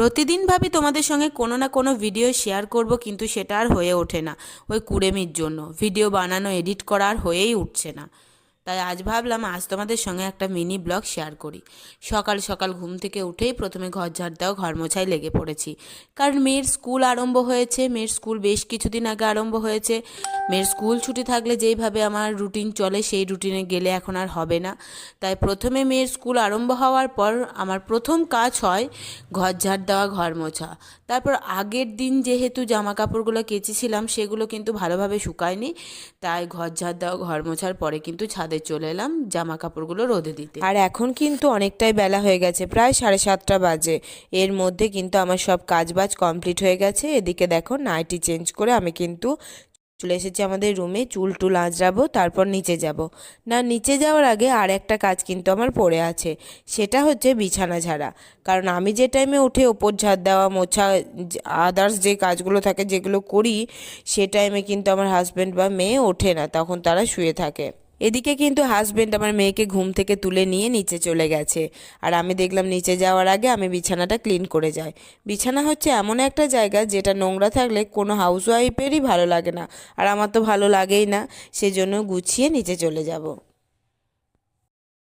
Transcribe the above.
প্রতিদিন ভাবি তোমাদের সঙ্গে কোনো না কোনো ভিডিও শেয়ার করব, কিন্তু সেটা আর হয়ে ওঠে না। ওই কুড়েমির জন্য ভিডিও বানানো, এডিট করা আর হয়েই উঠছে না। তাই আজ ভাবলাম আজ তোমাদের সঙ্গে একটা মিনি ব্লগ শেয়ার করি। সকাল সকাল ঘুম থেকে উঠেই প্রথমে ঘর ঝাড় দেওয়া, ঘর মোছায় লেগে পড়েছি। কারণ মেয়ের স্কুল আরম্ভ হয়েছে, মেয়ের স্কুল বেশ কিছুদিন আগে আরম্ভ হয়েছে। মেয়ের স্কুল ছুটি থাকলে যেইভাবে আমার রুটিন চলে সেই রুটিনে গেলে এখন আর হবে না। তাই প্রথমে মেয়ের স্কুল আরম্ভ হওয়ার পর আমার প্রথম কাজ হয় ঘর ঝাড় দেওয়া, ঘর মোছা। তারপর আগের দিন যেহেতু জামা কাপড়গুলো কেচেছিলাম সেগুলো কিন্তু ভালোভাবে শুকায়নি, তাই ঘর ঝাড় দেওয়া, ঘর মোছার পরে কিন্তু ছাদে চলে এলাম জামা কাপড়গুলো রোদে দিতে। আর এখন কিন্তু অনেকটাই বেলা হয়ে গেছে, প্রায় 7:30 বাজে। এর মধ্যে কিন্তু আমার সব কাজবাজ কমপ্লিট হয়ে গেছে। এদিকে দেখো নাইটি চেঞ্জ করে আমি কিন্তু চলে এসেছি আমাদের রুমে। চুল টুল আঁচড়াবো, তারপর নিচে যাব। না, নিচে যাওয়ার আগে আর একটা কাজ কিন্তু আমার পড়ে আছে, সেটা হচ্ছে বিছানা ঝাড়া। কারণ আমি যে টাইমে উঠে ওপর ঝাড় দেওয়া, মোছা, আদার্স যে কাজগুলো থাকে যেগুলো করি, সে টাইমে কিন্তু আমার হাজব্যান্ড বা মেয়ে ওঠে না, তখন তারা শুয়ে থাকে। এদিকে কিন্তু হাজবেন্ড আমার মেয়েকে ঘুম থেকে তুলে নিয়ে নিচে চলে গেছে। আর আমি দেখলাম নিচে যাওয়ার আগে আমি বিছানাটা ক্লিন করে যাই। বিছানা হচ্ছে এমন একটা জায়গা যেটা নোংরা থাকলে কোনো হাউসওয়াইফেরই ভালো লাগে না, আর আমার তো ভালো লাগেই না। সেজন্য গুছিয়ে নিচে চলে যাব।